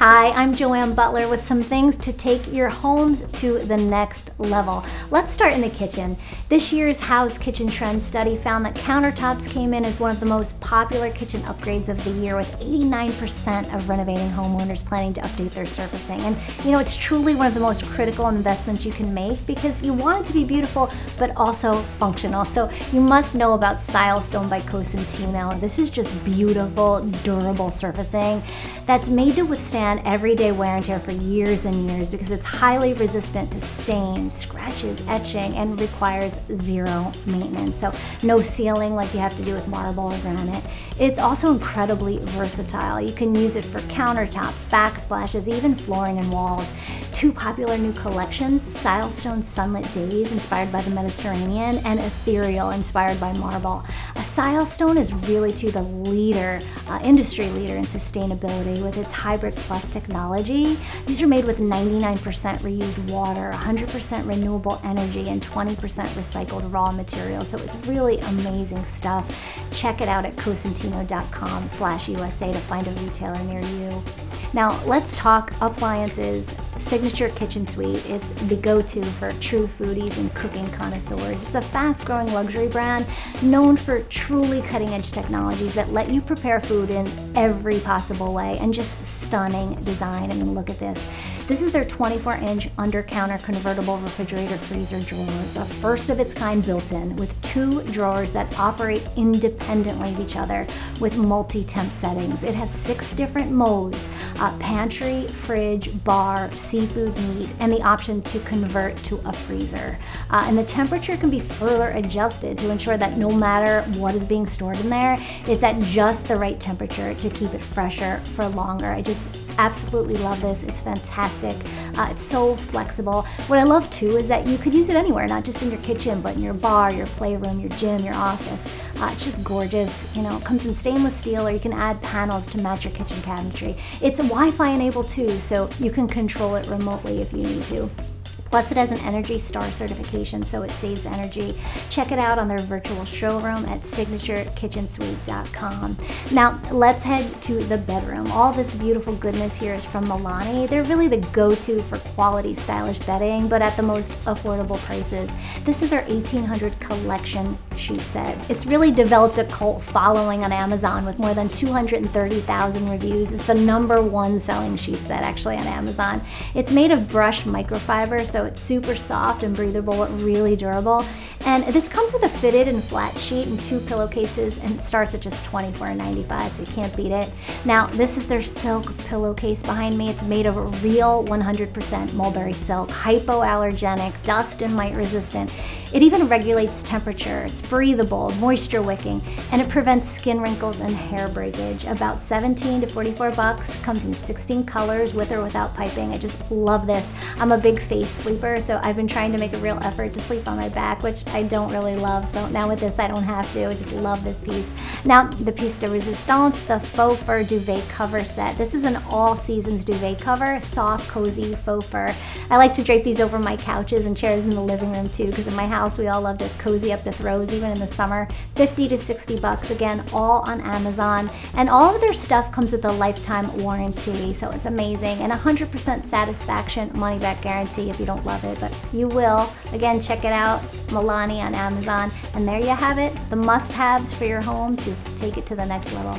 Hi, I'm Joanne Butler with some things to take your homes to the next level. Let's start in the kitchen. This year's House Kitchen Trend Study found that countertops came in as one of the most popular kitchen upgrades of the year, with 89% of renovating homeowners planning to update their surfacing. And you know, it's truly one of the most critical investments you can make because you want it to be beautiful but also functional. So you must know about Silestone by Cosentino. This is just beautiful, durable surfacing that's made to withstand everyday wear and tear for years and years because it's highly resistant to stains, scratches, etching, and requires zero maintenance. So no sealing like you have to do with marble or granite. It's also incredibly versatile. You can use it for countertops, backsplashes, even flooring and walls. Two popular new collections, Silestone Sunlit Days, inspired by the Mediterranean, and Ethereal, inspired by marble. Silestone is really the leader, industry leader in sustainability with its Hybrid Plus technology. These are made with 99% reused water, 100% renewable energy, and 20% recycled raw materials. So it's really amazing stuff. Check it out at cosentino.com/USA to find a retailer near you. Now let's talk appliances. Signature Kitchen Suite. It's the go-to for true foodies and cooking connoisseurs. It's a fast-growing luxury brand known for truly cutting-edge technologies that let you prepare food in every possible way, and just stunning design. I mean, look at this. This is their 24-inch under-counter convertible refrigerator freezer drawers, a first of its kind built-in, with 2 drawers that operate independently of each other with multi-temp settings. It has 6 different modes: pantry, fridge, bar, seafood, meat, and the option to convert to a freezer. And the temperature can be further adjusted to ensure that no matter what is being stored in there, it's at just the right temperature to keep it fresher for longer. I just absolutely love this. It's fantastic. It's so flexible. What I love too is that you could use it anywhere, not just in your kitchen, but in your bar, your playroom, your gym, your office. It's just gorgeous. You know, it comes in stainless steel, or you can add panels to match your kitchen cabinetry. It's Wi-Fi enabled too, so you can control it remotely if you need to. Plus, it has an Energy Star certification, so it saves energy. Check it out on their virtual showroom at signaturekitchensuite.com. Now, let's head to the bedroom. All this beautiful goodness here is from Milani. They're really the go-to for quality, stylish bedding, but at the most affordable prices. This is their 1800 collection sheet set. It's really developed a cult following on Amazon with more than 230,000 reviews. It's the #1 selling sheet set actually on Amazon. It's made of brushed microfiber, so it's super soft and breathable, but really durable. And this comes with a fitted and flat sheet and 2 pillowcases, and it starts at just $24.95, so you can't beat it. Now, this is their silk pillowcase behind me. It's made of real 100% mulberry silk, hypoallergenic, dust and mite resistant. It even regulates temperature. It's breathable, moisture wicking, and it prevents skin wrinkles and hair breakage. About $17 to $44. Comes in 16 colors with or without piping. I just love this. I'm a big face sleeper, so I've been trying to make a real effort to sleep on my back, which I don't really love. So now with this, I don't have to. I just love this piece. Now, the piece de resistance, the faux fur duvet cover set. This is an all seasons duvet cover, soft, cozy faux fur. I like to drape these over my couches and chairs in the living room too, because in my house we all love to cozy up the throws, even in the summer. $50 to $60, again, all on Amazon. And all of their stuff comes with a lifetime warranty, so it's amazing. And 100% satisfaction money-back guarantee if you don't love it, but you will. Again, check it out, Milani on Amazon. And there you have it, the must-haves for your home to take it to the next level.